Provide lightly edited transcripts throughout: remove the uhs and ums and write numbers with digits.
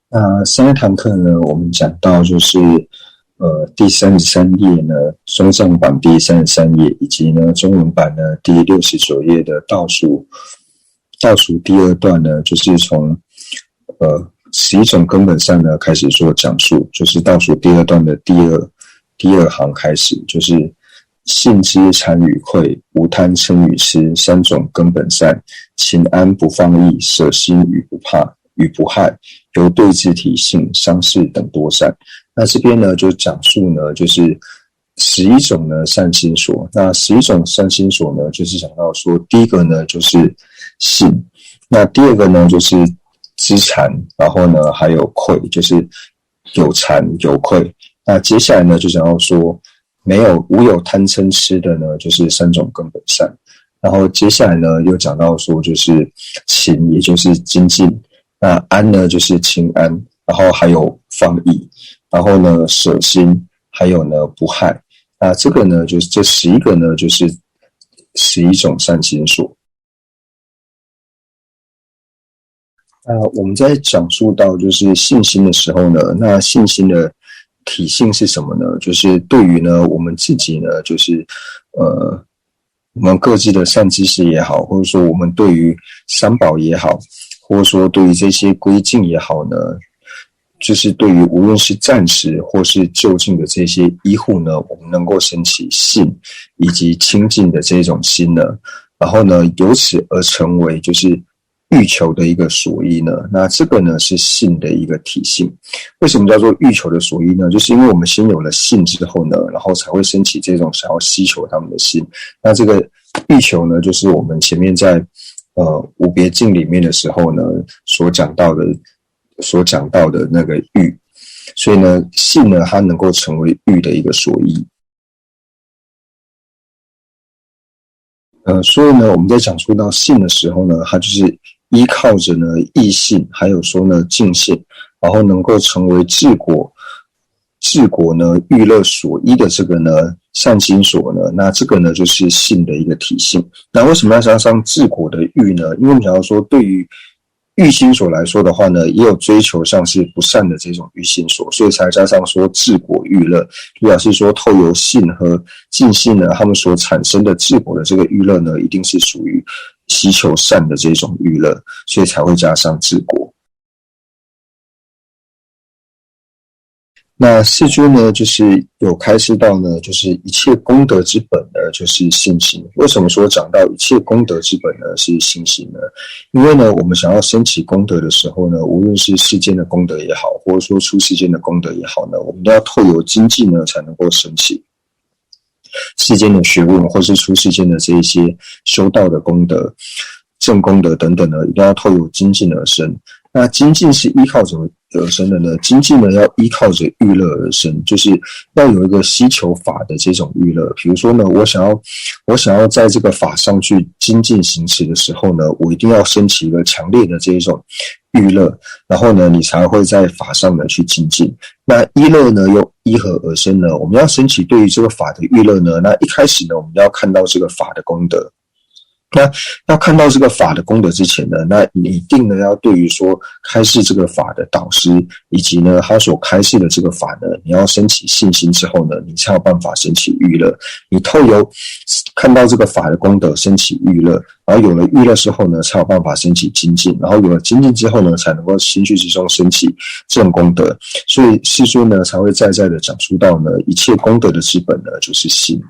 那上一堂课呢，我们讲到就是第33页呢，中正版第33页，以及呢中文版呢第69页的倒数第二段呢，就是从11种根本善呢开始做讲述，就是倒数第二段的第二行开始，就是信之惭与愧，无贪嗔与痴，三种根本善，勤安不放逸，舍心与不怕与不害，由对治体性、伤势等多善。那这边呢就讲述呢就是11种呢善心所。那11种善心所呢，就是讲到说，第一个呢就是信，那第二个呢就是知惭，然后呢还有愧，就是有惭有愧。那接下来呢就讲到说，无有贪嗔痴的呢，就是三种根本善。然后接下来呢又讲到说，就是勤，也就是精进。那安呢就是清安，然后还有放逸，然后呢舍心，还有呢不害。那这个呢就是这11个呢就是11种善心所。我们在讲述到就是信心的时候呢，那信心的体性是什么呢？就是对于呢我们自己呢，就是我们各自的善知识也好，或者说我们对于三宝也好，或者说对于这些归敬也好呢，就是对于无论是暂时或是就近的这些依护呢，我们能够升起信以及亲近的这种心呢，然后呢由此而成为就是欲求的一个所依呢，那这个呢是信的一个体性。为什么叫做欲求的所依呢？就是因为我们先有了信之后呢，然后才会升起这种想要希求他们的心。那这个欲求呢，就是我们前面在无别境里面的时候呢所讲到的那个欲。所以呢信呢它能够成为欲的一个所依。所以呢我们在讲述到信的时候呢，它就是依靠着呢意信，还有说呢净信，然后能够成为治国呢欲乐所依的这个呢善心所呢，那这个呢就是信的一个体性。那为什么要加上治国的欲呢？因为我们想要说，对于欲心所来说的话呢，也有追求像是不善的这种欲心所，所以才加上说治国欲乐，就表示说透由信和尽信呢，他们所产生的治国的这个欲乐呢，一定是属于希求善的这种欲乐，所以才会加上治国。那世尊呢，就是有开示到呢，就是一切功德之本呢，就是信心。为什么说讲到一切功德之本呢是信心呢？因为呢，我们想要升起功德的时候呢，无论是世间的功德也好，或者说出世间的功德也好呢，我们都要透由精进呢，才能够升起世间的学问，或是出世间的这一些修道的功德、正功德等等呢，一定要透由精进而生。那精进是依靠什么而生的呢？精进呢要依靠着欲乐而生，就是要有一个希求法的这种欲乐。比如说呢，我想要在这个法上去精进行持的时候呢，我一定要升起一个强烈的这一种欲乐，然后呢，你才会在法上呢去精进。那依乐呢又依何而生呢？我们要升起对于这个法的欲乐呢，那一开始呢，我们要看到这个法的功德。那要看到这个法的功德之前呢，那你一定呢要对于说开示这个法的导师，以及呢他所开示的这个法呢，你要升起信心之后呢，你才有办法升起欲乐。你透由看到这个法的功德升起欲乐，然后有了欲乐之后呢，才有办法升起精进，然后有了精进之后呢，才能够心绪之中升起正功德。所以世尊呢才会再再的讲述到呢，一切功德的之本呢就是信。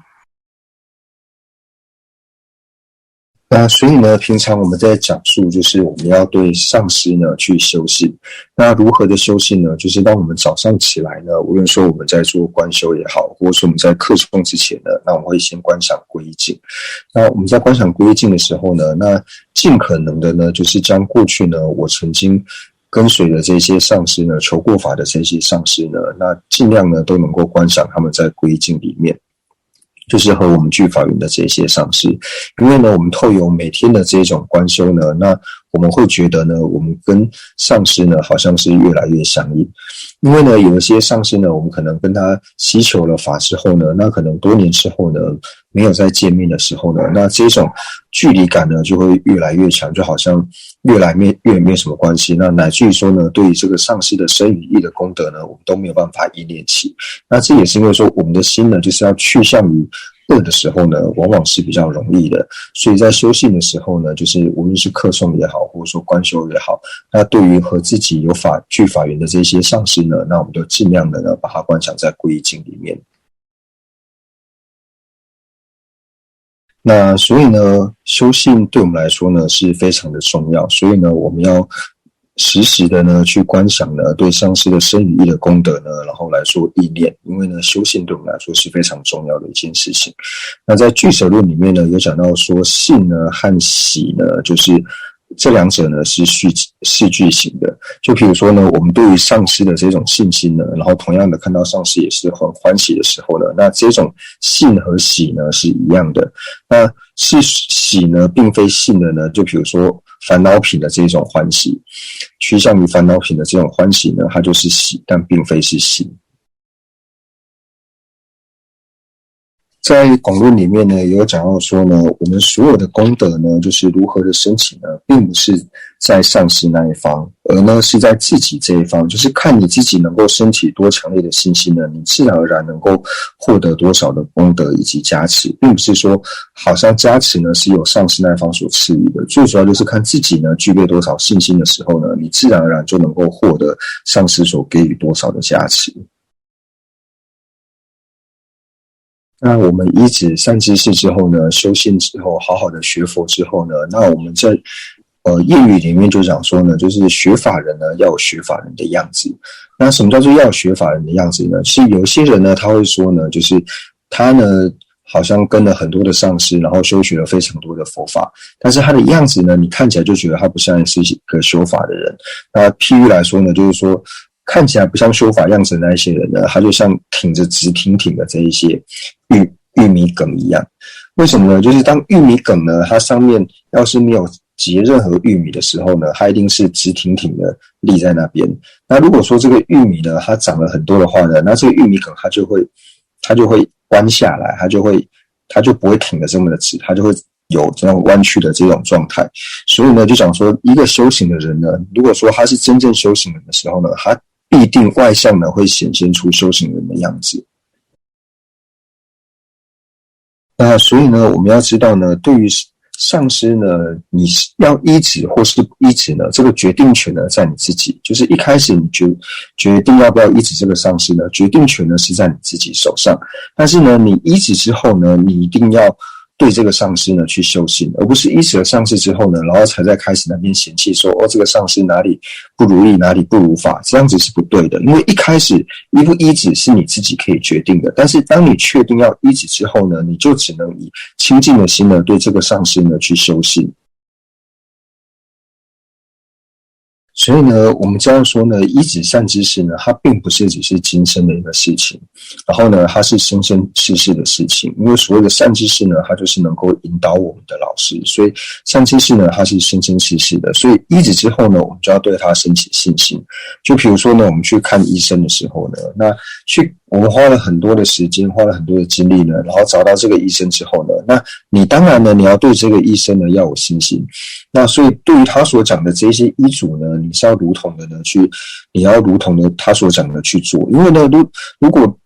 那所以呢，平常我们在讲述，就是我们要对上师呢去修信。那如何的修信呢？就是当我们早上起来呢，无论说我们在做观修也好，或者说我们在课诵之前呢，那我们会先观想皈依境。那我们在观想皈依境的时候呢，那尽可能的呢，就是将过去呢我曾经跟随的这些上师呢，求过法的这些上师呢，那尽量呢都能够观想他们在皈依境里面。就是和我们具法云的这些上师，因为呢，我们透由每天的这种观修呢，那我们会觉得呢，我们跟上师呢好像是越来越相应。因为呢，有一些上师呢，我们可能跟他祈求了法之后呢，那可能多年之后呢，没有再见面的时候呢，那这种距离感呢就会越来越强，就好像越没什么关系。那乃至于说呢，对于这个上师的身语意的功德呢，我们都没有办法依恋起。那这也是因为说我们的心呢，就是要去向于恶的时候呢，往往是比较容易的。所以在修行的时候呢，就是无论是课诵也好，或者说观修也好，那对于和自己有具法缘的这些上师呢，那我们就尽量的呢，把它观想在皈依境里面。那所以呢，修行对我们来说呢是非常的重要，所以呢，我们要时时的呢去观想呢对上师的身语意的功德呢，然后来做意念，因为呢修行对我们来说是非常重要的一件事情。那在俱舍论里面呢有讲到说，信呢和喜呢，就是这两者呢是视俱行的。就比如说呢，我们对于上师的这种信心呢，然后同样的看到上师也是很欢喜的时候呢，那这种信和喜呢是一样的。那是喜呢并非信的呢，就比如说烦恼品的这种欢喜，趋向于烦恼品的这种欢喜呢，它就是喜，但并非是信。在广论里面呢，也有讲到说呢，我们所有的功德呢，就是如何的升起呢，并不是在上师那一方，而呢是在自己这一方，就是看你自己能够升起多强烈的信心呢，你自然而然能够获得多少的功德以及加持，并不是说好像加持呢是由上师那一方所赐予的，最主要就是看自己呢具备多少信心的时候呢，你自然而然就能够获得上师所给予多少的加持。那我们依止善知识之后呢，修行之后，好好的学佛之后呢，那我们在谚语里面就讲说呢，就是学法人呢要有学法人的样子。那什么叫做要有学法人的样子呢？是有些人呢他会说呢，就是他呢好像跟了很多的上师，然后修学了非常多的佛法，但是他的样子呢，你看起来就觉得他不像是一个修法的人。那譬喻来说呢，就是说看起来不像修法样子的那一些人呢，他就像挺着直挺挺的这一些玉米梗一样。为什么呢？就是当玉米梗呢，它上面要是没有结任何玉米的时候呢，它一定是直挺挺的立在那边。那如果说这个玉米呢，它长了很多的话呢，那这个玉米梗它就会弯下来，它就不会挺得这么的直，它就会有这种弯曲的这种状态。所以呢，就讲说一个修行的人呢，如果说他是真正修行人的时候呢，他必定外向呢会显现出修行人的样子。那所以呢，我们要知道呢，对于上师呢，你要依止或是不依止呢，这个决定权呢在你自己。就是一开始你决定要不要依止这个上师呢，决定权呢是在你自己手上。但是呢，你依止之后呢，你一定要对这个上师呢去修行，而不是依止了上师之后呢，然后才在开始那边嫌弃说，这个上师哪里不如意，哪里不如法，这样子是不对的。因为一开始依不依止是你自己可以决定的，但是当你确定要依止之后呢，你就只能以清净的心呢对这个上师呢去修行。所以呢，我们这样说呢，依止善知识呢，它并不是只是今生的一个事情，然后呢，它是生生世世的事情。因为所谓的善知识呢，它就是能够引导我们的老师，所以善知识呢，它是生生世世的。所以依止之后呢，我们就要对它升起信心。就比如说呢，我们去看医生的时候呢，我们花了很多的时间，花了很多的精力呢，然后找到这个医生之后呢，那你当然呢，你要对这个医生呢要有信心。那所以对于他所讲的这些医嘱呢，你是要如同的他所讲的去做。因为呢，如果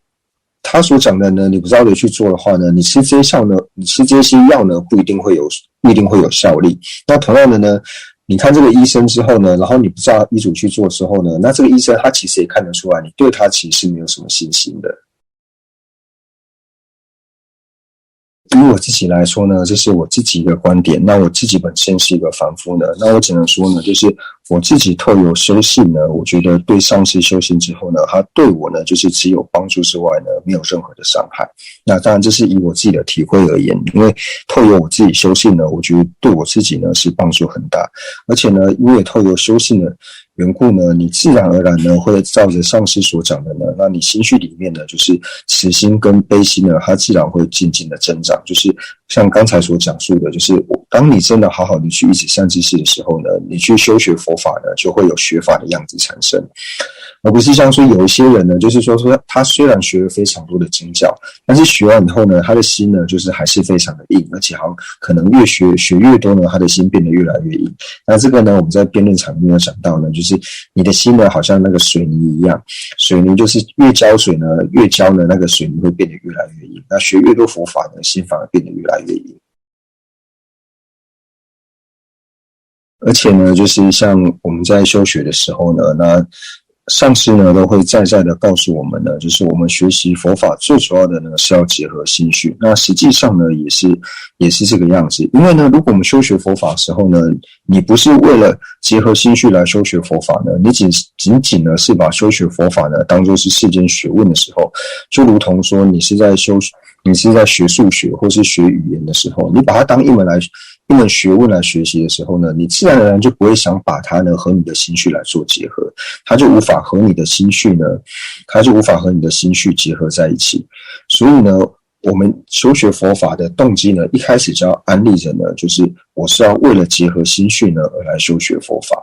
他所讲的呢，你不照着去做的话呢，你吃这些药呢，不一定会有效力。那同样的呢，你看这个医生之后呢，然后你不照医嘱去做之后呢，那这个医生他其实也看得出来，你对他其实是没有什么信心的。以我自己来说呢，这是我自己一个观点。那我自己本身是一个凡夫呢，那我只能说呢，就是我自己透由修行呢，我觉得对上师修行之后呢，他对我呢，就是只有帮助之外呢，没有任何的伤害。那当然这是以我自己的体会而言，因为透由我自己修行呢，我觉得对我自己呢是帮助很大。而且呢，因为透由修行呢，缘故呢，你自然而然呢会照着上师所讲的呢，那你心绪里面呢，就是慈心跟悲心呢，它自然会渐渐的增长。就是像刚才所讲述的，就是当你真的好好的去一直善知识的时候呢，你去修学佛法呢，就会有学法的样子产生。而不是像说有一些人呢，就是说他虽然学了非常多的经教，但是学完以后呢，他的心呢就是还是非常的硬，而且好像可能越学越多呢，他的心变得越来越硬。那这个呢，我们在辩论场里面有讲到呢，就是你的心呢好像那个水泥一样，水泥就是越浇水呢，越浇呢，那个水泥会变得越来越硬。那学越多佛法呢，心反而变得越来越硬。而且呢，就是像我们在修学的时候呢，那上师呢都会再的告诉我们呢，就是我们学习佛法最主要的呢是要结合心绪。那实际上呢也是这个样子。因为呢，如果我们修学佛法的时候呢，你不是为了结合心绪来修学佛法呢，你仅仅呢是把修学佛法呢当作是世间学问的时候，就如同说你是在学数学或是学语言的时候，你把它当一门学问来学习的时候呢，你自然而然就不会想把它呢和你的心绪来做结合，它就无法和你的心绪结合在一起。所以呢，我们修学佛法的动机呢，一开始就要安立着呢，就是我是要为了结合心绪呢而来修学佛法。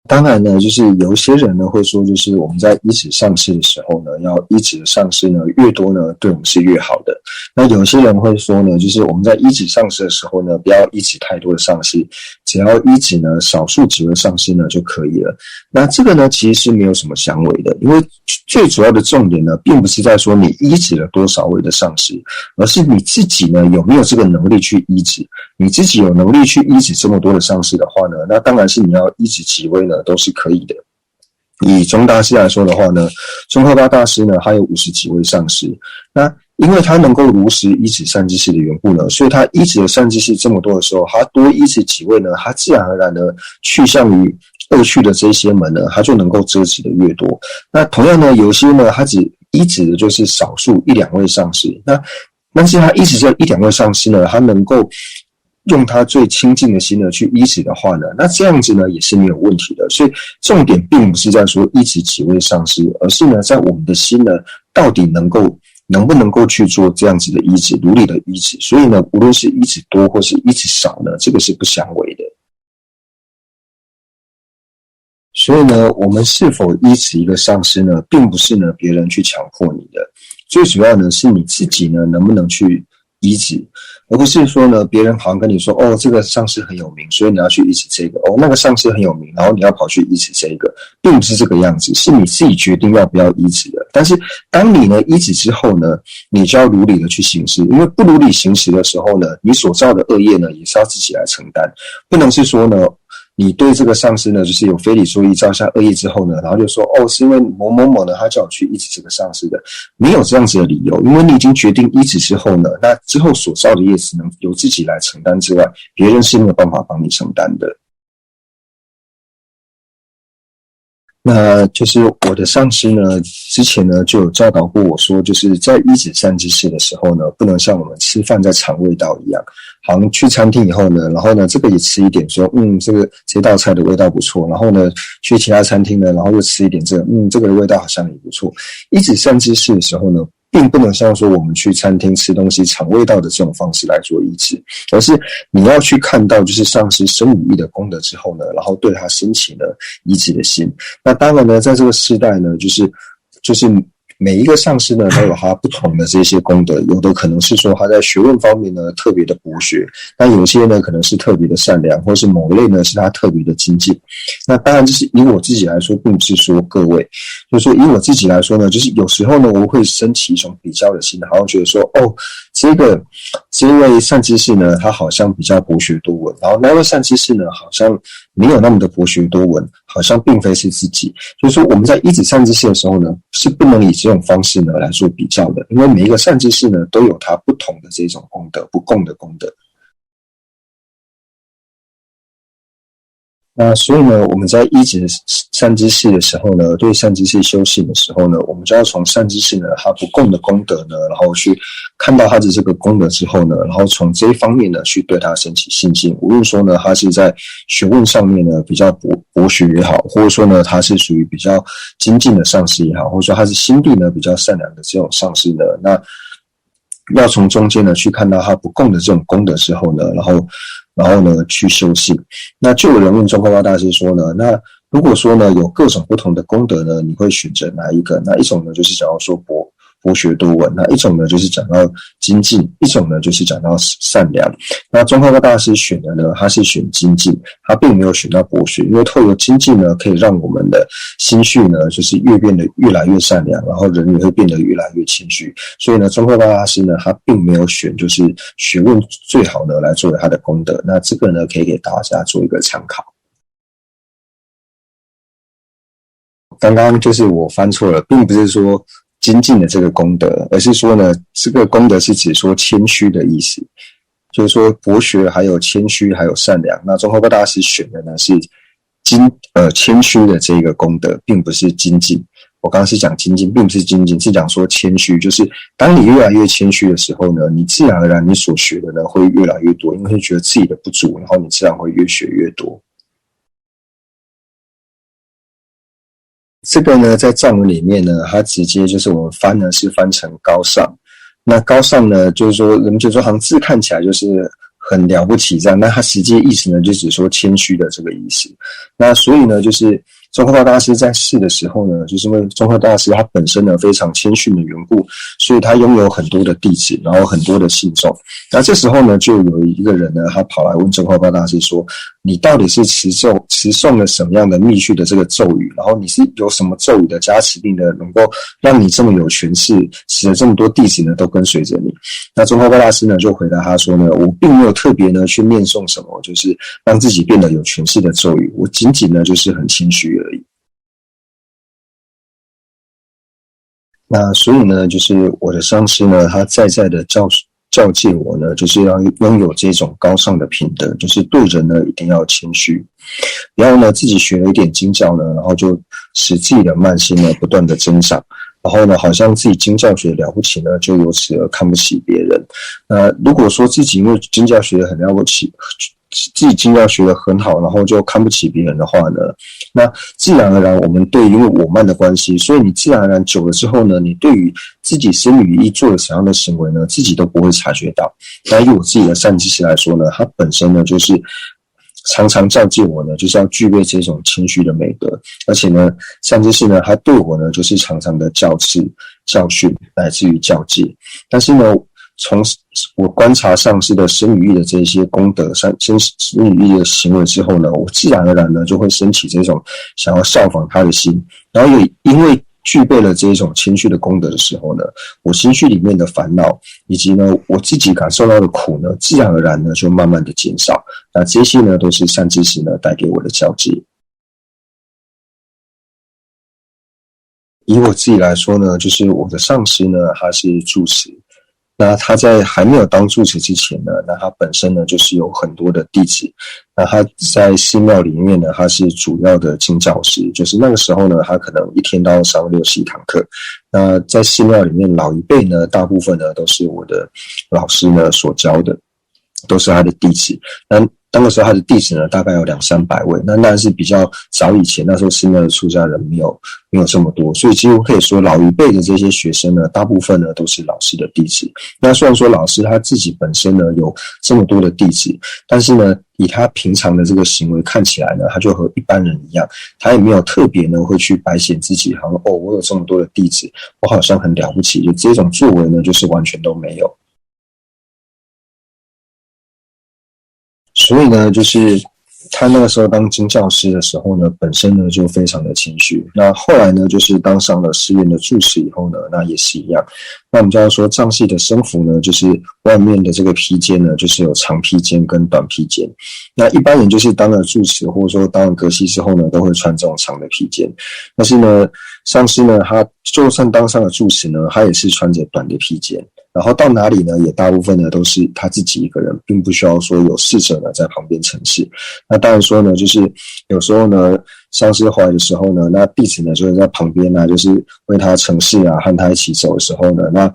当然呢，就是有一些人呢会说，就是我们在依止上师的时候呢，要依止的上师呢越多呢，对我们是越好的。那有些人会说呢，就是我们在依止上师的时候呢，不要依止太多的上师，只要依止呢少数几位上师呢就可以了。那这个呢其实是没有什么相违的，因为最主要的重点呢，并不是在说你依止了多少位的上师，而是你自己呢有没有这个能力去依止。你自己有能力去依止这么多的上师的话呢，那当然是你要依止几位呢都是可以的。以宗大师来说的话呢，宗喀巴大师呢他有50几位上师，那因为他能够如实依止善知识的缘故呢，所以他依止的善知识这么多的时候，他多依止几位呢，他自然而然的去向于恶趣的这些门呢，他就能够遮止的越多。那同样呢，有些呢他只依止的就是少数1、2位上师，但是他依止这1、2位上师呢，他能够用他最亲近的心呢去依止的话呢，那这样子呢也是没有问题的。所以重点并不是在说依止几位上师，而是呢在我们的心呢到底能不能够去做这样子的依止，如理的依止。所以呢，无论是依止多或是依止少呢，这个是不相违的。所以呢，我们是否依止一个上师呢，并不是呢别人去强迫你的，最主要呢是你自己呢能不能去依止，而不是说呢别人好像跟你说哦这个上师很有名，所以你要去依止这个，哦那个上师很有名，然后你要跑去依止这个，并不是这个样子，是你自己决定要不要依止的。但是当你呢依止之后呢，你就要如理的去行事，因为不如理行事的时候呢，你所造的恶业呢也是要自己来承担，不能是说呢你对这个上师呢，就是有非理说意造下恶业之后呢，然后就说哦，是因为某某某呢，他叫我去依止这个上师的，没有这样子的理由，因为你已经决定依止之后呢，那之后所造的业只能由自己来承担之外，别人是没有办法帮你承担的。那就是我的上师呢，之前呢就有教导过我说，就是在依止善知识的时候呢，不能像我们吃饭在尝味道一样，好像去餐厅以后呢，然后呢这个也吃一点，说这道菜的味道不错，然后呢去其他餐厅呢，然后又吃一点这个的味道好像也不错。依止善知识的时候呢，并不能像说我们去餐厅吃东西尝味道的这种方式来做依止，而是你要去看到就是上师身语意的功德之后呢，然后对他兴起了依止的心。那当然呢，在这个世代呢，就是每一个上师呢都有他不同的这些功德，有的可能是说他在学问方面呢特别的博学，那有些呢可能是特别的善良，或是某类呢是他特别的精进。那当然就是以我自己来说，并不是说各位，就是说以我自己来说呢，就是有时候呢我会升起一种比较的心，好像觉得说哦，这位善知识呢他好像比较博学多闻，然后那位善知识呢好像没有那么的博学多闻，好像并非是自己。就是说我们在依止善知识的时候呢，是不能以这种方式呢来做比较的，因为每一个善知识呢都有它不同的这种功德，不共的功德。那所以呢，我们在依止善知识的时候呢，对善知识修行的时候呢，我们就要从善知识呢他不共的功德呢，然后去看到他的这个功德之后呢，然后从这一方面呢去对他升起信心。无论说呢他是在学问上面呢比较博学也好，或者说呢他是属于比较精进的上师也好，或者说他是心地呢比较善良的这种上师呢，那要从中间呢去看到他不共的这种功德之后呢，然后呢去修行。那就有人问宗喀巴大师说呢，那如果说呢有各种不同的功德呢，你会选择哪一个？那一种呢就是讲到说博学多闻，那一种呢就是讲到精进，一种呢就是讲到善良。那宗喀巴大师选的呢，他是选精进，他并没有选到博学，因为透过精进呢，可以让我们的心绪呢，就是变得越来越善良，然后人也会变得越来越谦虚。所以呢，宗喀巴大师呢，他并没有选就是学问最好呢来作为他的功德。那这个呢，可以给大家做一个参考。刚刚就是我翻错了，并不是说精进的这个功德，而是说呢，这个功德是指说谦虚的意思，就是说博学还有谦虚还有善良。那宗喀巴大师选的呢是谦虚的这个功德，并不是精进。我刚刚是讲精进，并不是精进，是讲说谦虚，就是当你越来越谦虚的时候呢，你自然而然你所学的呢会越来越多，因为会觉得自己的不足，然后你自然会越学越多。这个呢，在藏文里面呢，它直接就是我们翻呢是翻成高尚。那高尚呢，就是说人们就说好像字看起来就是很了不起这样，那它实际意思呢，就只说谦虚的这个意思。那所以呢，就是宗喀巴大师在世的时候呢，就是因为宗喀巴大师他本身呢非常谦逊的缘故，所以他拥有很多的弟子，然后很多的信众。那这时候呢，就有一个人呢，他跑来问宗喀巴大师说：“你到底是持诵了什么样的密续的这个咒语？然后你是有什么咒语的加持力呢，能够让你这么有权势，使得这么多弟子呢都跟随着你？”那宗喀巴大师呢就回答他说呢：“我并没有特别呢去念诵什么，就是让自己变得有权势的咒语，我仅仅呢就是很谦虚而已。”那所以呢，就是我的上师呢，他在的教诫我呢，就是要拥有这种高尚的品德，就是对人呢一定要谦虚，不要呢自己学了一点经教呢，然后就使自己的慢心呢不断的增长，然后呢好像自己经教学了不起呢，就由此而看不起别人。如果说自己因为经教学很了不起，自己经教学得很好，然后就看不起别人的话呢，那自然而然我们因为我慢的关系，所以你自然而然久了之后呢，你对于自己身语意做了什么样的行为呢，自己都不会察觉到。那以我自己的善知识来说呢，它本身呢就是常常教诫我呢，就是要具备这种谦虚的美德，而且呢，善知识呢，他对我呢就是常常的教示、教训，乃至于教诫。但是呢，从我观察上师的身语意的这些功德、身语意的行为之后呢，我自然而然呢就会升起这种想要效仿他的心，然后也因为具备了这种谦虚的功德的时候呢，我心绪里面的烦恼以及呢我自己感受到的苦呢，自然而然呢就慢慢的减少。那这些呢都是善知识呢带给我的教诫。以我自己来说呢，就是我的上师呢，他是住持。那他在还没有当住持之前呢，那他本身呢就是有很多的弟子。那他在寺庙里面呢，他是主要的经教师，就是那个时候呢，他可能一天都要上6-7堂课。那在寺庙里面，老一辈呢，大部分呢都是我的老师呢所教的，都是他的弟子。那个时候他的弟子呢，大概有200-300位。那是比较早以前，那时候寺庙的出家人没有这么多，所以几乎可以说老一辈的这些学生呢，大部分呢都是老师的弟子。那虽然说老师他自己本身呢有这么多的弟子，但是呢，以他平常的这个行为看起来呢，他就和一般人一样，他也没有特别呢会去摆显自己，好像我有这么多的弟子，我好像很了不起，就这种作为呢，就是完全都没有。所以呢，就是他那个时候当经教师的时候呢，本身呢就非常的谦虚。那后来呢，就是当上了寺院的住持以后呢，那也是一样。那我们就要说藏系的僧服呢，就是外面的这个披肩呢，就是有长披肩跟短披肩。那一般人就是当了住持或者说当了格西之后呢，都会穿这种长的披肩。但是呢，上师呢，他就算当上了住持呢，他也是穿着短的披肩。然后到哪里呢，也大部分呢都是他自己一个人，并不需要说有侍者呢在旁边陈示。那当然说呢，就是有时候呢，上师回来的时候呢，那弟子呢就会在旁边呢，就是为他陈示啊，和他一起走的时候呢，那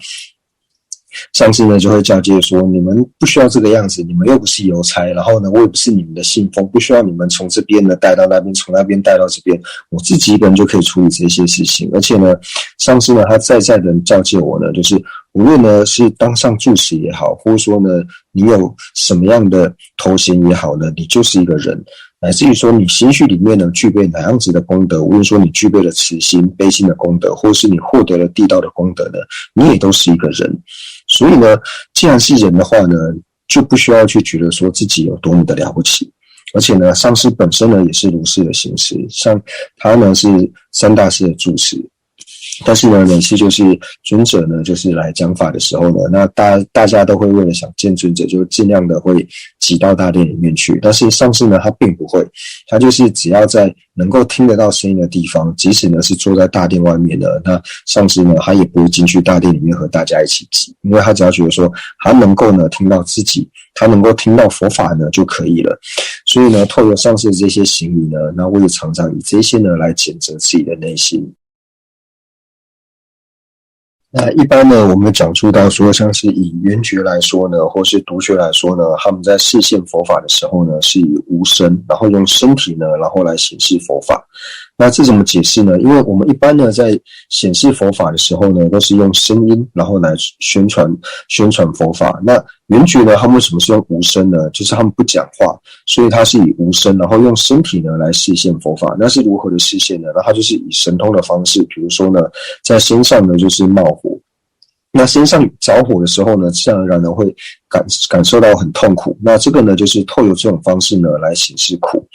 上师呢就会交接说，你们不需要这个样子，你们又不是邮差，然后呢，我也不是你们的信封，不需要你们从这边呢带到那边，从那边带到这边，我自己一个人就可以处理这些事情。而且呢，上师呢他在的交接我呢，就是无论呢是当上住持也好，或者说呢你有什么样的头衔也好呢，你就是一个人。乃至于说你心绪里面呢具备哪样子的功德，无论说你具备了慈心、悲心的功德，或是你获得了地道的功德呢，你也都是一个人。所以呢，既然是人的话呢，就不需要去觉得说自己有多么的了不起。而且呢，上师本身呢也是如是的行持，像他呢是三大师的住持。但是呢，每次就是尊者呢，就是来讲法的时候呢，那大家都会为了想见尊者，就尽量的会挤到大殿里面去。但是上师呢，他并不会，他就是只要在能够听得到声音的地方，即使呢是坐在大殿外面的，那上师呢，他也不会进去大殿里面和大家一起挤，因为他只要觉得说他能够呢听到自己，他能够听到佛法呢就可以了。所以呢，透过上师的这些行仪呢，那我也常常以这些呢来检测自己的内心。那一般呢，我们讲述到说，像是以圆觉来说呢，或是独觉来说呢，他们在示现佛法的时候呢，是以无身，然后用身体呢，然后来显示佛法。那这怎么解释呢？因为我们一般呢，在显示佛法的时候呢，都是用声音，然后来宣传佛法。那圆觉呢，他们为什么是用无声呢？就是他们不讲话，所以他是以无声，然后用身体呢来示现佛法。那是如何的示现呢？那他就是以神通的方式，比如说呢，在身上呢就是冒火。那身上着火的时候呢，自然而然的会感受到很痛苦。那这个呢，就是透过这种方式呢来显示苦。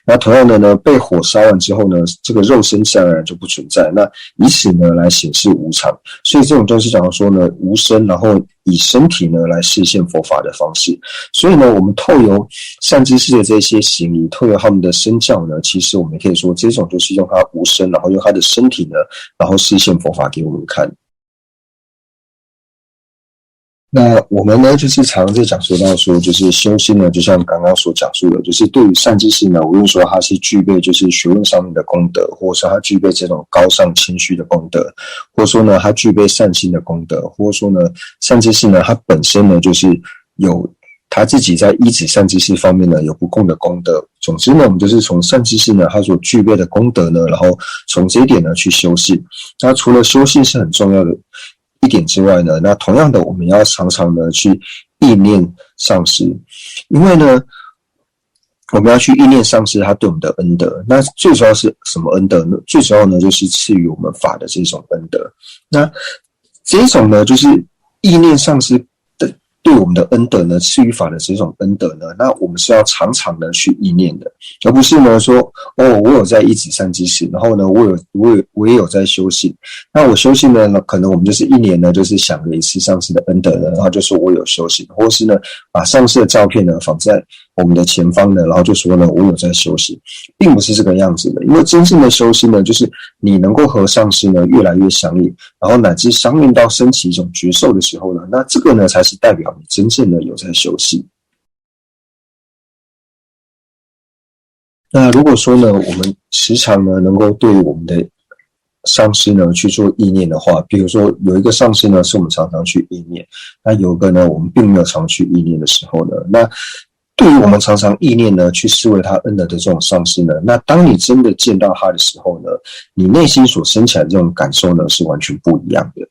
那同样的呢，被火烧完之后呢，这个肉身自然而然就不存在。那以此呢来显示无常。所以这种就是讲到说呢，无身，然后以身体呢来示现佛法的方式。所以呢，我们透由善知识的这些行仪，透由他们的身教呢，其实我们可以说，这种就是用他无身，然后用他的身体呢，然后示现佛法给我们看。那我们呢，就是常常在讲述到说，就是修心呢，就像刚刚所讲述的，就是对于善知识呢，无论说他是具备就是学问上面的功德，或者说他具备这种高尚谦虚的功德，或者说呢，他具备善心的功德，或者说呢，善知识呢，他本身呢，就是有他自己在依止善知识方面呢，有不共的功德。总之呢，我们就是从善知识呢，他所具备的功德呢，然后从这一点呢去修行。那除了修行是很重要的一点之外呢，那同样的，我们要常常的去意念上师，因为呢，我们要去意念上师他对我们的恩德。那最主要是什么恩德呢？最主要呢，就是赐予我们法的这种恩德。那这种呢，就是意念上师的对我们的恩德呢，赐予法的这种恩德呢，那我们是要常常的去意念的，而不是呢说，哦，我有在依止善知识，然后呢，我也有在修行。那我修行呢，可能我们就是一年呢，就是想了一次上师的恩德呢，然后就说我有修行，或是呢，把上师的照片呢放在我们的前方呢，然后就说呢，我有在修行，并不是这个样子的。因为真正的修行呢，就是你能够和上师呢越来越相应，然后乃至相应到升起一种觉受的时候呢，那这个呢才是代表你真正的有在修行。那如果说呢，我们时常呢能够对我们的上师呢去做意念的话，比如说有一个上师呢是我们常常去意念，那有一个呢我们并没有常去意念的时候呢，那对于我们常常意念呢去视为他恩德的这种上师呢，那当你真的见到他的时候呢，你内心所升起来的这种感受呢是完全不一样的。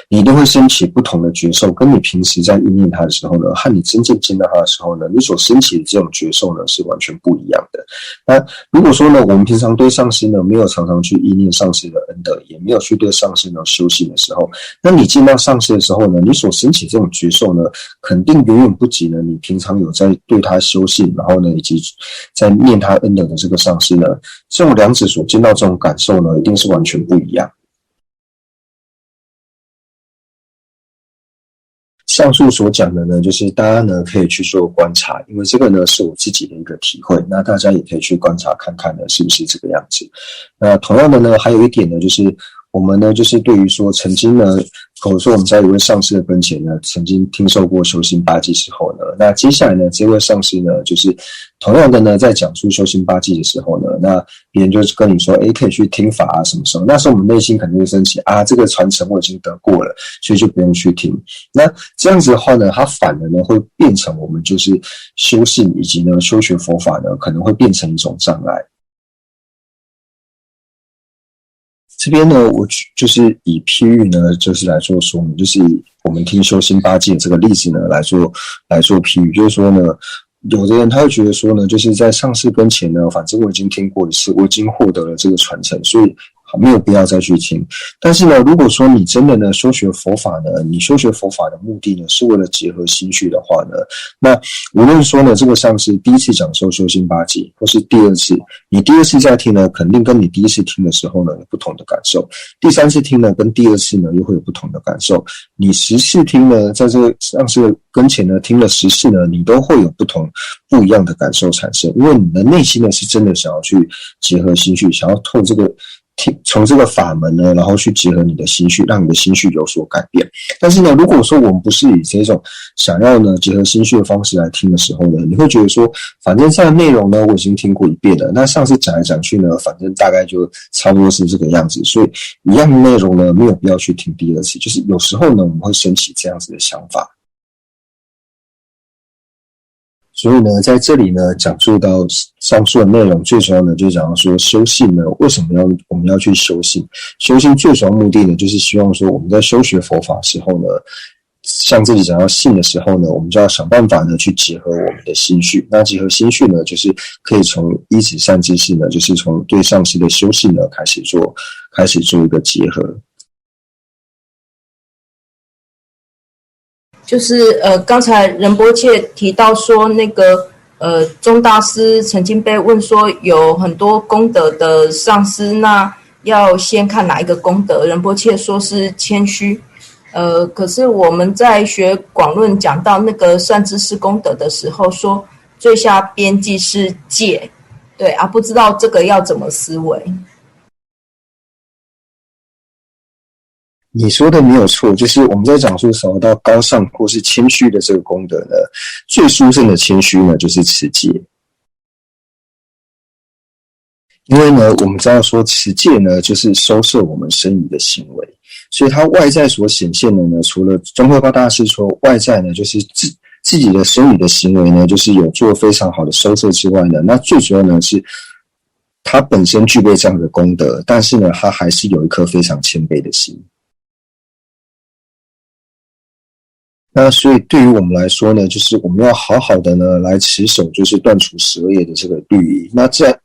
你一定会升起不同的觉受，跟你平时在意念他的时候呢，和你真正见到他的时候呢，你所升起的这种觉受呢是完全不一样的。那如果说呢，我们平常对上师呢没有常常去意念上师的恩德，也没有去对上师呢修行的时候，那你见到上师的时候呢，你所升起这种觉受呢，肯定远远不及呢你平常有在对他修行，然后呢以及在念他恩德的这个上师呢，这种两者所见到这种感受呢，一定是完全不一样。上述所讲的呢，就是大家呢可以去做观察，因为这个呢是我自己的一个体会，那大家也可以去观察看看呢是不是这个样子。那同样的呢，还有一点呢，就是我们呢就是对于说曾经呢口说我们在一位上师的跟前呢，曾经听受过修心八纪之后呢，那接下来呢，这位上师呢，就是同样的呢，在讲述修心八纪的时候呢，那别人就跟你说，可以去听法啊，什么时候？那时候我们内心肯定会生气啊，这个传承我已经得过了，所以就不用去听。那这样子的话呢，它反而呢会变成我们就是修信以及呢修学佛法呢，可能会变成一种障碍。这边呢，我就是以譬喻呢，就是来做说明，就是我们听修心八纪这个例子呢，来做譬喻，就是说呢，有的人他会觉得说呢，就是在上师跟前呢，反正我已经听过一次，我已经获得了这个传承，所以没有必要再去听。但是呢，如果说你真的呢修学佛法呢，你修学佛法的目的呢是为了结合心绪的话呢，那无论说呢这个上师第一次讲授修心八纪，或是第二次，你第二次再听呢，肯定跟你第一次听的时候呢有不同的感受；第三次听呢，跟第二次呢又会有不同的感受。你10次听呢，在这个上师的跟前呢听了10次呢，你都会有不一样的感受产生，因为你的内心呢是真的想要去结合心绪，想要透这个从这个法门呢，然后去结合你的心绪，让你的心绪有所改变。但是呢，如果说我们不是以这种想要呢结合心绪的方式来听的时候呢，你会觉得说，反正这样的内容呢我已经听过一遍了，那上次讲来讲去呢，反正大概就差不多是这个样子，所以一样的内容呢没有必要去听第二次。就是有时候呢我们会升起这样子的想法。所以呢，在这里呢，讲述到上述的内容，最主要呢，就是讲到说修信呢，为什么我们要去修信？修信最主要目的呢，就是希望说我们在修学佛法的时候呢，像这里讲到信的时候呢，我们就要想办法呢去结合我们的心绪。那结合心绪呢，就是可以从依止善知识呢，就是从对上师的修信呢开始做一个结合。就是刚才仁波切提到说那个宗大师曾经被问说有很多功德的上师，那要先看哪一个功德？仁波切说是谦虚。可是我们在学广论讲到那个善知识功德的时候，说最下边际是戒，对啊，不知道这个要怎么思维？你说的没有错，就是我们在讲述什么到高尚或是谦虚的这个功德呢，最殊胜的谦虚呢，就是持戒。因为呢，我们知道说持戒呢，就是收摄我们身语的行为，所以它外在所显现的呢，除了宗喀巴大师说外在呢，就是自己的身语的行为呢，就是有做非常好的收摄之外呢，那最主要呢是他本身具备这样的功德，但是呢，他还是有一颗非常谦卑的心。那所以对于我们来说呢，就是我们要好好的呢来持守，就是断除12业的这个律仪。那在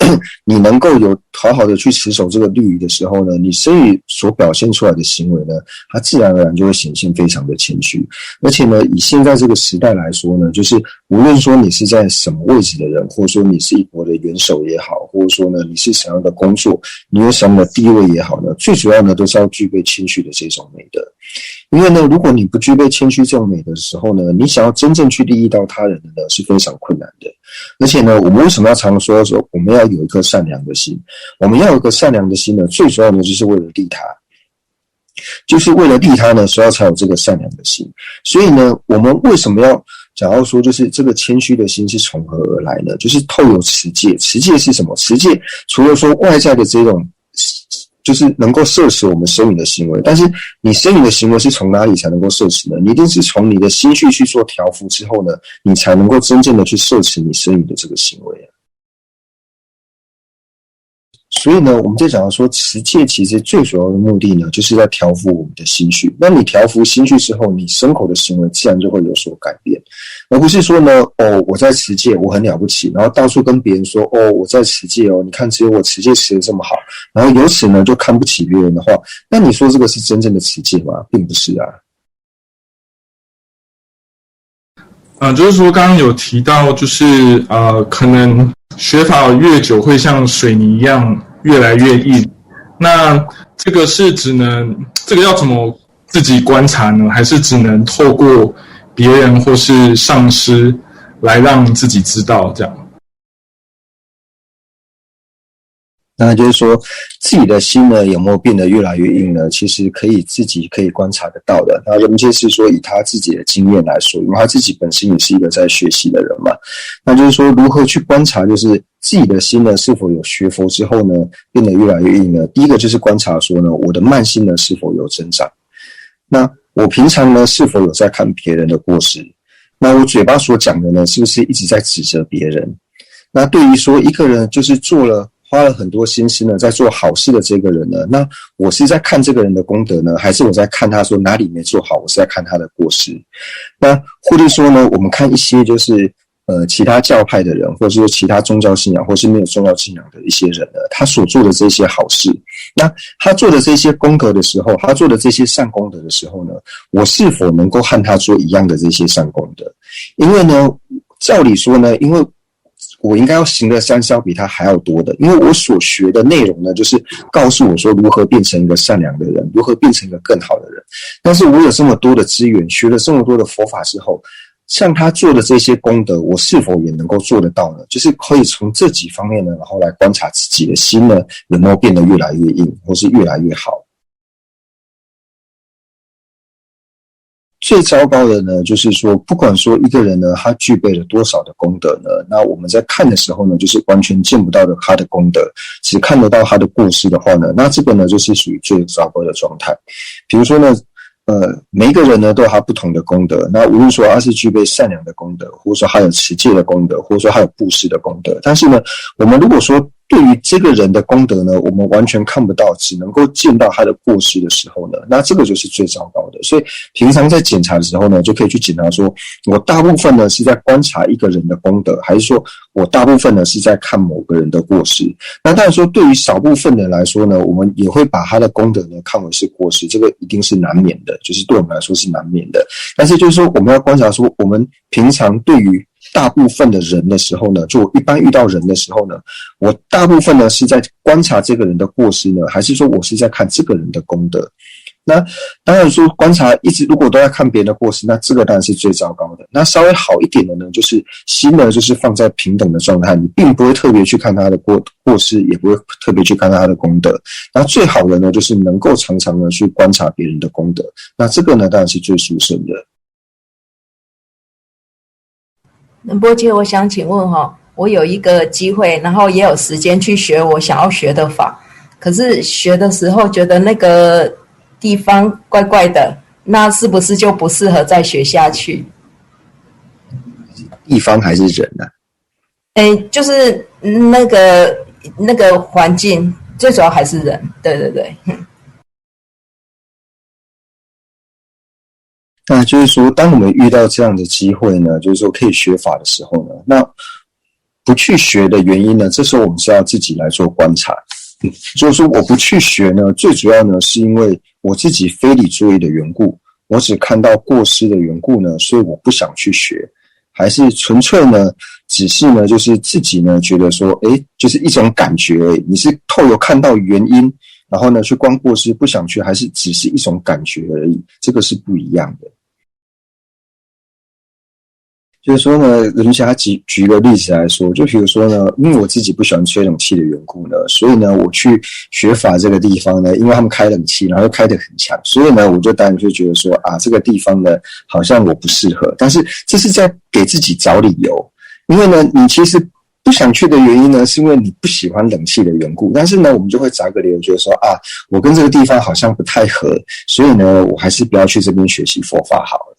你能够有好好的去持守这个律仪的时候呢，你身语所表现出来的行为呢，它自然而然就会显现非常的谦虚。而且呢，以现在这个时代来说呢，就是无论说你是在什么位置的人，或者说你是一国的元首也好，或者说呢你是什么样的工作，你有什么的地位也好呢，最主要呢都是要具备谦虚的这种美德。因为呢，如果你不具备谦虚这种美德的时候呢，你想要真正去利益到他人的呢，是非常困难的。而且呢，我们为什么要常说我们要有一颗善良的心？我们要有一个善良的心呢，最主要的就是为了利他，就是为了利他呢，所以才有这个善良的心。所以呢，我们为什么要讲到说，就是这个谦虚的心是从何而来呢？就是透有持戒。持戒是什么？持戒除了说外在的这种就是能够摄持我们身语的行为，但是你身语的行为是从哪里才能够摄持呢？你一定是从你的心绪去做调伏之后呢，你才能够真正的去摄持你身语的这个行为。所以呢，我们在讲到说持戒其实最主要的目的呢，就是在调伏我们的心绪。那你调伏心绪之后，你身口的行为自然就会有所改变，而不是说呢，我在持戒，我很了不起，然后到处跟别人说，我在持戒你看只有我持戒持得这么好，然后由此呢就看不起别人的话，那你说这个是真正的持戒吗？并不是啊。就是说刚刚有提到，就是可能学法越久会像水泥一样越来越硬。那这个是这个要怎么自己观察呢？还是只能透过别人或是上师来让自己知道这样？那就是说，自己的心呢有没有变得越来越硬呢？其实自己可以观察得到的。那人杰是说，以他自己的经验来说，因为他自己本身也是一个在学习的人嘛，那就是说，如何去观察，就是自己的心呢是否有学佛之后呢变得越来越硬呢？第一个就是观察说呢，我的慢心呢是否有增长？那我平常呢是否有在看别人的过失？那我嘴巴所讲的呢，是不是一直在指责别人？那对于说一个人就是花了很多心思呢，在做好事的这个人呢，那我是在看这个人的功德呢，还是我在看他说哪里没做好？我是在看他的过失。那或者说呢，我们看一些就是其他教派的人，或者说其他宗教信仰，或是没有宗教信仰的一些人呢，他所做的这些好事，那他做的这些功德的时候，他做的这些善功德的时候呢，我是否能够和他做一样的这些善功德？因为呢，照理说呢，因为我应该要行的善是要比他还要多的，因为我所学的内容呢，就是告诉我说如何变成一个善良的人，如何变成一个更好的人。但是我有这么多的资源，学了这么多的佛法之后，像他做的这些功德，我是否也能够做得到呢？就是可以从这几方面呢，然后来观察自己的心呢，有没有变得越来越硬，或是越来越好。最糟糕的呢，就是说，不管说一个人呢，他具备了多少的功德呢，那我们在看的时候呢，就是完全见不到的他的功德，只看得到他的过失的话呢，那这个呢，就是属于最糟糕的状态。比如说呢，每一个人呢都有他不同的功德，那无论说他是具备善良的功德，或者说他有持戒的功德，或者说他有布施的功德，但是呢，我们如果说对于这个人的功德呢，我们完全看不到，只能够见到他的过失的时候呢，那这个就是最糟糕的。所以平常在检查的时候呢，就可以去检查说，我大部分呢是在观察一个人的功德，还是说我大部分呢是在看某个人的过失。那当然说，对于少部分人来说呢，我们也会把他的功德呢看为是过失，这个一定是难免的，就是对我们来说是难免的。但是就是说，我们要观察说，我们平常对于大部分的人的时候呢，就我一般遇到人的时候呢，我大部分呢是在观察这个人的过失呢，还是说我是在看这个人的功德？那当然说观察一直如果都在看别人的过失，那这个当然是最糟糕的。那稍微好一点的呢，就是心呢就是放在平等的状态，你并不会特别去看他的过失，也不会特别去看他的功德。那最好的呢，就是能够常常的去观察别人的功德。那这个呢，当然是最殊胜的。仁波切，我想请问我有一个机会，然后也有时间去学我想要学的法，可是学的时候觉得那个地方怪怪的，那是不是就不适合再学下去？地方还是人啊？就是那个环境，最主要还是人。对对对。那就是说，当我们遇到这样的机会呢，就是说可以学法的时候呢，那不去学的原因呢，这时候我们是要自己来做观察。就是说我不去学呢，最主要呢是因为我自己非礼作业的缘故，我只看到过失的缘故呢，所以我不想去学，还是纯粹呢，只是呢，就是自己呢觉得说，就是一种感觉而已。你是透有看到原因，然后呢去观过失不想去，还是只是一种感觉而已？这个是不一样的。就是说呢，人家举一个例子来说，就比如说呢，因为我自己不喜欢吹冷气的缘故呢，所以呢，我去学法这个地方呢，因为他们开冷气，然后又开得很强，所以呢，我就当然就觉得说啊，这个地方呢，好像我不适合。但是这是在给自己找理由，因为呢，你其实不想去的原因呢，是因为你不喜欢冷气的缘故。但是呢，我们就会找个理由，觉得说啊，我跟这个地方好像不太合，所以呢，我还是不要去这边学习佛法好了。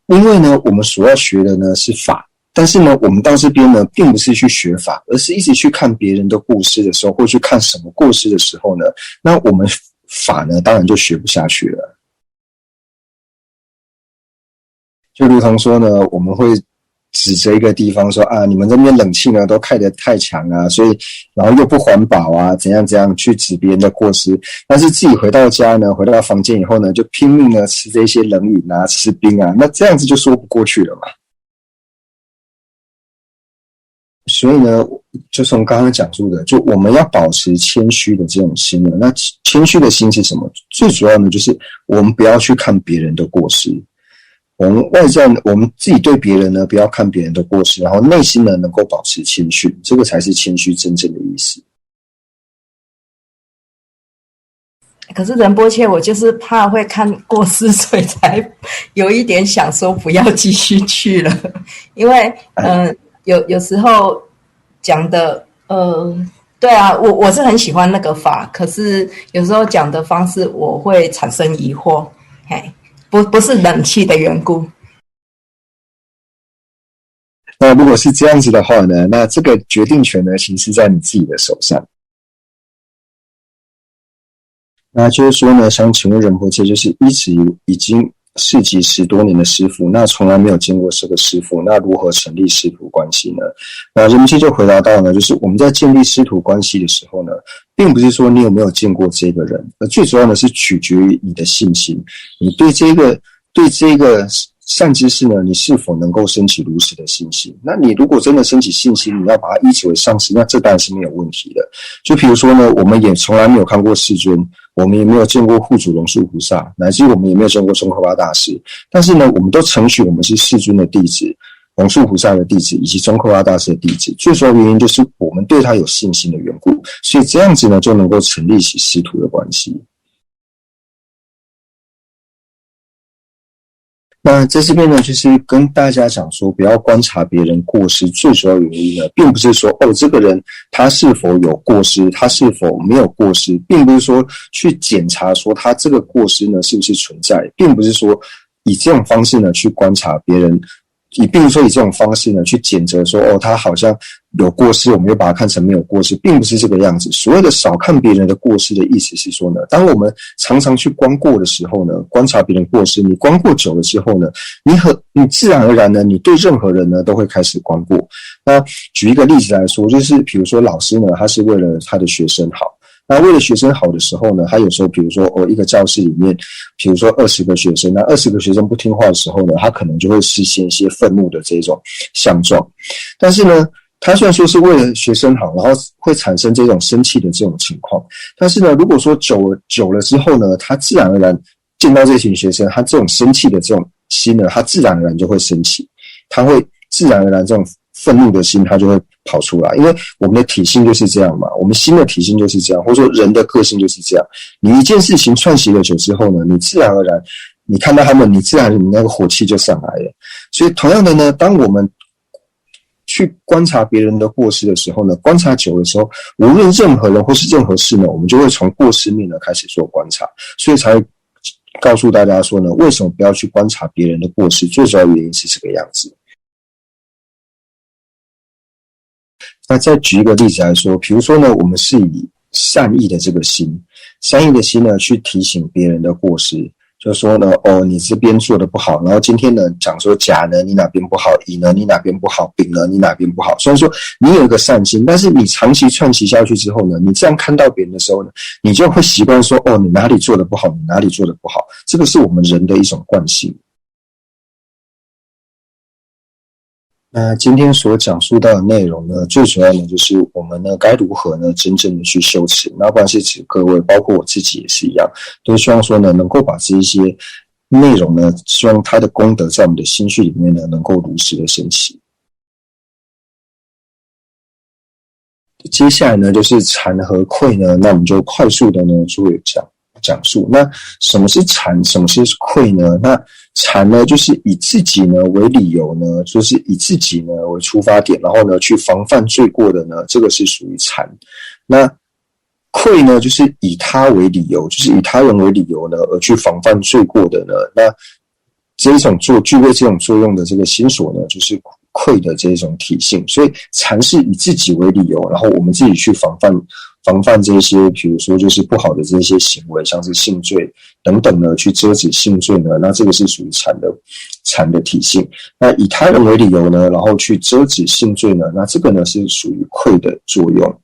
因为呢，我们所要学的呢是法，但是呢，我们到这边呢，并不是去学法，而是一直去看别人的过失的时候，或去看什么过失的时候呢，那我们法呢，当然就学不下去了。就如同说呢，我们会指责一个地方说啊，你们这边冷气呢都开得太强啊，所以然后又不环保啊，怎样去指别人的过失，但是自己回到家呢，回到房间以后呢，就拼命的吃这些冷饮啊，吃冰啊，那这样子就说不过去了嘛。所以呢，就从刚刚讲述的，就我们要保持谦虚的这种心呢，那谦虚的心是什么？最主要呢，就是我们不要去看别人的过失。我们自己对别人呢，不要看别人的过失，然后内心呢能够保持谦逊，这个才是谦虚真正的意思。可是仁波切，我就是怕会看过失，所以才有一点想说不要继续去了，因为有时候讲的对啊，我是很喜欢那个法，可是有时候讲的方式我会产生疑惑，嘿，不是冷气的缘故。那如果是这样子的话呢，那这个决定权呢，其实是在你自己的手上。那就是说呢，想请问仁波切，就是一直已经市集10多年的师父，那从来没有见过这个师父，那如何成立师徒关系呢？那仁波切就回答到呢，就是我们在建立师徒关系的时候呢，并不是说你有没有见过这个人，而最主要的是取决于你的信心，你对这个善知识呢，你是否能够升起如实的信心？那你如果真的升起信心，你要把它依止为上师，那这当然是没有问题的。就比如说呢，我们也从来没有看过世尊，我们也没有见过护主龙树菩萨，乃至于我们也没有见过宗喀巴大师，但是呢，我们都承许我们是世尊的弟子，龙树菩萨的弟子，以及宗喀巴大师的弟子。最主要原因就是我们对他有信心的缘故，所以这样子呢，就能够成立起师徒的关系。那在这边呢，就是跟大家讲说，不要观察别人过失，最主要原因呢，并不是说这个人他是否有过失，他是否没有过失，并不是说去检查说他这个过失呢是不是存在，并不是说以这种方式呢去观察别人，并不是说以这种方式呢去谴责说他好像有过失，我们就把它看成没有过失，并不是这个样子。所谓的少看别人的过失的意思是说呢，当我们常常去观过的时候呢，观察别人过失，你观过久了之后呢，你自然而然呢，你对任何人呢都会开始观过。那举一个例子来说，就是比如说老师呢，他是为了他的学生好。那为了学生好的时候呢，他有时候比如说一个教室里面，比如说20个学生，那20个学生不听话的时候呢，他可能就会实现一些愤怒的这种相状。但是呢，他虽然说是为了学生好，然后会产生这种生气的这种情况，但是呢，如果说久了之后呢，他自然而然见到这群学生，他这种生气的这种心呢，他自然而然就会生气，他会自然而然这种愤怒的心他就会跑出来，因为我们的体性就是这样嘛，我们心的体性就是这样，或者说人的个性就是这样。你一件事情串习了久之后呢，你自然而然你看到他们，你自然你那个火气就上来了。所以同样的呢，当我们去观察别人的过失的时候呢，观察久的时候，无论任何人或是任何事呢，我们就会从过失面呢开始做观察，所以才会告诉大家说呢，为什么不要去观察别人的过失，最主要原因是这个样子。那再举一个例子来说，比如说呢，我们是以善意的这个心，善意的心呢去提醒别人的过失，就说呢，你这边做的不好，然后今天呢讲说甲呢你哪边不好，乙呢你哪边不好，丙呢你哪边不好。虽然说你有一个善心，但是你长期串习下去之后呢，你这样看到别人的时候呢，你就会习惯说，你哪里做的不好，你哪里做的不好，这个是我们人的一种惯性。那今天所讲述到的内容呢，最主要呢就是我们呢该如何呢真正的去修持。那不管是指各位，包括我自己也是一样，都希望说呢能够把这一些内容呢，希望它的功德在我们的心绪里面呢能够如实的升起。接下来呢就是禅和愧呢，那我们就快速的呢做讲述。那什么是禅，什么是愧呢？那禅呢就是以自己呢为理由呢，就是以自己呢为出发点，然后呢去防范罪过的呢，这个是属于禅。那愧呢就是以他为理由，就是以他人为理由呢而去防范罪过的呢，那这一种具备这种作用的这个心所呢，就是愧的这种体性。所以禅是以自己为理由，然后我们自己去防范这些比如说就是不好的这些行为，像是性罪等等呢，去遮止性罪呢，那这个是属于禅的体性。那以他人为理由呢，然后去遮止性罪呢，那这个呢是属于愧的作用。